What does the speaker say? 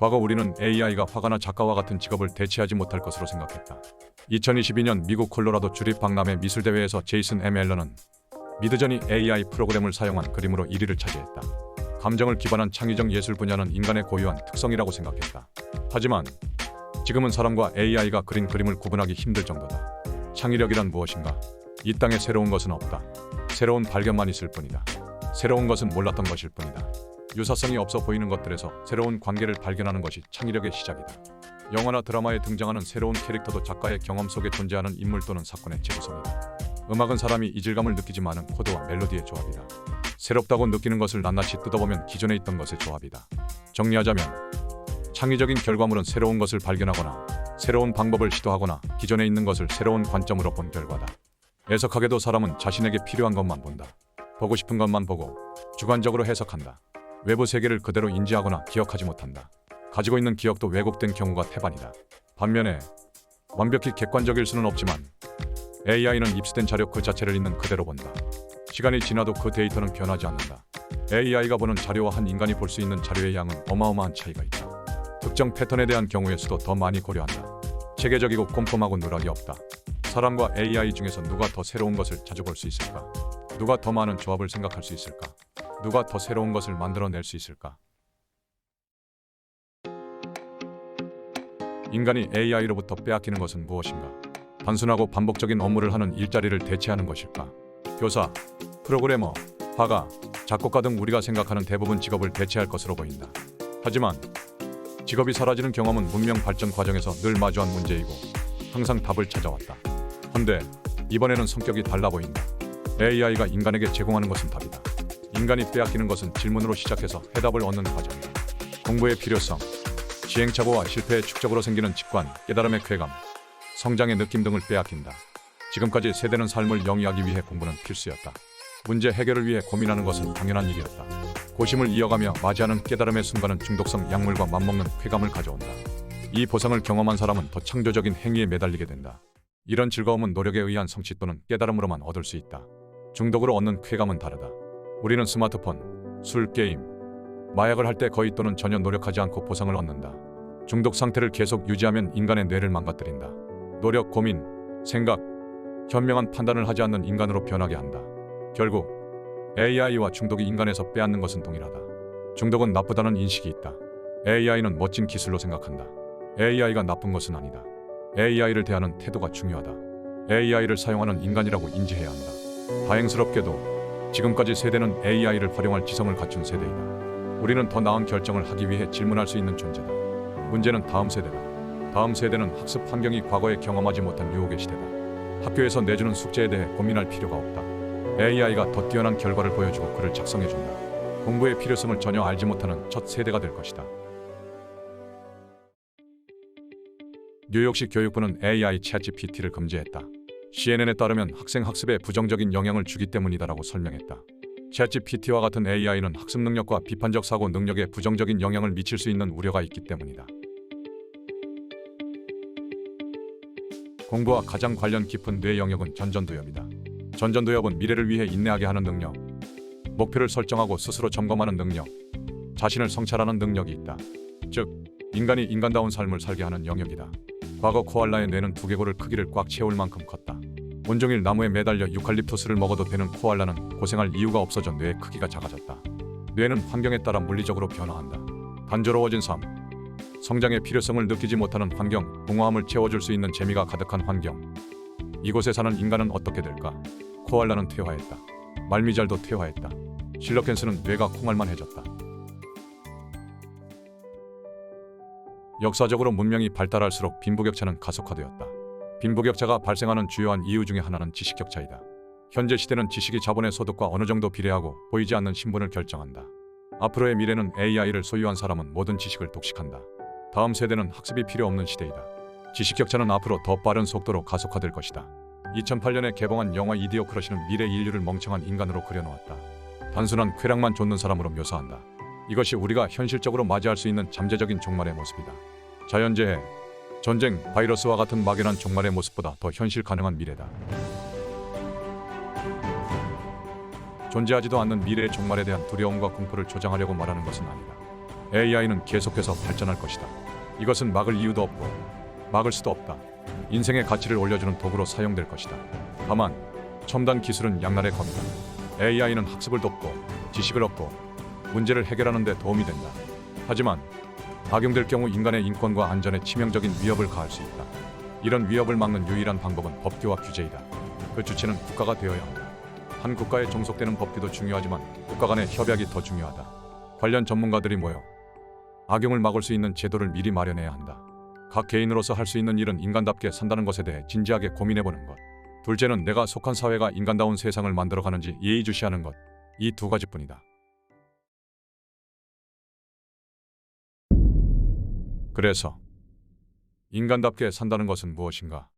과거 우리는 AI가 화가나 작가와 같은 직업을 대체하지 못할 것으로 생각했다. 2022년 미국 콜로라도 주립박람회 미술대회에서 제이슨 M. 앨런은 미드저니 AI 프로그램을 사용한 그림으로 1위를 차지했다. 감정을 기반한 창의적 예술 분야는 인간의 고유한 특성이라고 생각했다. 하지만 지금은 사람과 AI가 그린 그림을 구분하기 힘들 정도다. 창의력이란 무엇인가? 이 땅에 새로운 것은 없다. 새로운 발견만 있을 뿐이다. 새로운 것은 몰랐던 것일 뿐이다. 유사성이 없어 보이는 것들에서 새로운 관계를 발견하는 것이 창의력의 시작이다. 영화나 드라마에 등장하는 새로운 캐릭터도 작가의 경험 속에 존재하는 인물 또는 사건의 재구성이다. 음악은 사람이 이질감을 느끼지만은 코드와 멜로디의 조합이다. 새롭다고 느끼는 것을 낱낱이 뜯어보면 기존에 있던 것의 조합이다. 정리하자면 창의적인 결과물은 새로운 것을 발견하거나 새로운 방법을 시도하거나 기존에 있는 것을 새로운 관점으로 본 결과다. 애석하게도 사람은 자신에게 필요한 것만 본다. 보고 싶은 것만 보고 주관적으로 해석한다. 외부 세계를 그대로 인지하거나 기억하지 못한다. 가지고 있는 기억도 왜곡된 경우가 태반이다. 반면에 완벽히 객관적일 수는 없지만 AI는 입수된 자료 그 자체를 있는 그대로 본다. 시간이 지나도 그 데이터는 변하지 않는다. AI가 보는 자료와 한 인간이 볼 수 있는 자료의 양은 어마어마한 차이가 있다. 특정 패턴에 대한 경우의 수도 더 많이 고려한다. 체계적이고 꼼꼼하고 누락이 없다. 사람과 AI 중에서 누가 더 새로운 것을 자주 볼 수 있을까? 누가 더 많은 조합을 생각할 수 있을까? 누가 더 새로운 것을 만들어낼 수 있을까? 인간이 AI로부터 빼앗기는 것은 무엇인가? 단순하고 반복적인 업무를 하는 일자리를 대체하는 것일까? 교사, 프로그래머, 화가, 작곡가 등 우리가 생각하는 대부분 직업을 대체할 것으로 보인다. 하지만 직업이 사라지는 경험은 문명 발전 과정에서 늘 마주한 문제이고 항상 답을 찾아왔다. 헌데 이번에는 성격이 달라 보인다. AI가 인간에게 제공하는 것은 답이다. 인간이 빼앗기는 것은 질문으로 시작해서 해답을 얻는 과정이다. 공부의 필요성, 시행착오와 실패의 축적으로 생기는 직관, 깨달음의 쾌감, 성장의 느낌 등을 빼앗긴다. 지금까지 세대는 삶을 영위하기 위해 공부는 필수였다. 문제 해결을 위해 고민하는 것은 당연한 일이었다. 고심을 이어가며 맞이하는 깨달음의 순간은 중독성 약물과 맞먹는 쾌감을 가져온다. 이 보상을 경험한 사람은 더 창조적인 행위에 매달리게 된다. 이런 즐거움은 노력에 의한 성취 또는 깨달음으로만 얻을 수 있다. 중독으로 얻는 쾌감은 다르다. 우리는 스마트폰, 술, 게임, 마약을 할 때 거의 또는 전혀 노력하지 않고 보상을 얻는다. 중독 상태를 계속 유지하면 인간의 뇌를 망가뜨린다. 노력, 고민, 생각, 현명한 판단을 하지 않는 인간으로 변하게 한다. 결국 AI와 중독이 인간에서 빼앗는 것은 동일하다. 중독은 나쁘다는 인식이 있다. AI는 멋진 기술로 생각한다. AI가 나쁜 것은 아니다. AI를 대하는 태도가 중요하다. AI를 사용하는 인간이라고 인지해야 한다. 다행스럽게도 지금까지 세대는 AI를 활용할 지성을 갖춘 세대이다. 우리는 더 나은 결정을 하기 위해 질문할 수 있는 존재다. 문제는 다음 세대다. 다음 세대는 학습 환경이 과거에 경험하지 못한 유혹의 시대다. 학교에서 내주는 숙제에 대해 고민할 필요가 없다. AI가 더 뛰어난 결과를 보여주고 글을 작성해준다. 공부의 필요성을 전혀 알지 못하는 첫 세대가 될 것이다. 뉴욕시 교육부는 AI 챗GPT를 금지했다. CNN에 따르면 학생 학습에 부정적인 영향을 주기 때문이다라고 설명했다. 챗GPT와 같은 AI는 학습 능력과 비판적 사고 능력에 부정적인 영향을 미칠 수 있는 우려가 있기 때문이다. 공부와 가장 관련 깊은 뇌 영역은 전전두엽이다. 전전두엽은 미래를 위해 인내하게 하는 능력, 목표를 설정하고 스스로 점검하는 능력, 자신을 성찰하는 능력이 있다. 즉, 인간이 인간다운 삶을 살게 하는 영역이다. 과거 코알라의 뇌는 두개골을 크기를 꽉 채울 만큼 컸다. 온종일 나무에 매달려 유칼립투스를 먹어도 되는 코알라는 고생할 이유가 없어져 뇌의 크기가 작아졌다. 뇌는 환경에 따라 물리적으로 변화한다. 단조로워진 삶, 성장의 필요성을 느끼지 못하는 환경, 공허함을 채워줄 수 있는 재미가 가득한 환경. 이곳에 사는 인간은 어떻게 될까? 코알라는 퇴화했다. 말미잘도 퇴화했다. 실러켄스는 뇌가 콩알만해졌다. 역사적으로 문명이 발달할수록 빈부격차는 가속화되었다. 빈부격차가 발생하는 주요한 이유 중에 하나는 지식격차이다. 현재 시대는 지식이 자본의 소득과 어느 정도 비례하고 보이지 않는 신분을 결정한다. 앞으로의 미래는 AI를 소유한 사람은 모든 지식을 독식한다. 다음 세대는 학습이 필요 없는 시대이다. 지식격차는 앞으로 더 빠른 속도로 가속화될 것이다. 2008년에 개봉한 영화 이디오크러시는 미래 인류를 멍청한 인간으로 그려놓았다. 단순한 쾌락만 좇는 사람으로 묘사한다. 이것이 우리가 현실적으로 맞이할 수 있는 잠재적인 종말의 모습이다. 자연재해, 전쟁, 바이러스와 같은 막연한 종말의 모습보다 더 현실 가능한 미래다. 존재하지도 않는 미래의 종말에 대한 두려움과 공포를 조장하려고 말하는 것은 아니다. AI는 계속해서 발전할 것이다. 이것은 막을 이유도 없고 막을 수도 없다. 인생의 가치를 올려주는 도구로 사용될 것이다. 다만 첨단 기술은 양날의 검이다. AI는 학습을 돕고 지식을 얻고 문제를 해결하는 데 도움이 된다. 하지만 악용될 경우 인간의 인권과 안전에 치명적인 위협을 가할 수 있다. 이런 위협을 막는 유일한 방법은 법규와 규제이다. 그 주체는 국가가 되어야 한다. 한 국가에 종속되는 법규도 중요하지만 국가 간의 협약이 더 중요하다. 관련 전문가들이 모여 악용을 막을 수 있는 제도를 미리 마련해야 한다. 각 개인으로서 할 수 있는 일은 인간답게 산다는 것에 대해 진지하게 고민해보는 것. 둘째는 내가 속한 사회가 인간다운 세상을 만들어가는지 예의주시하는 것. 이 두 가지뿐이다. 그래서 인간답게 산다는 것은 무엇인가?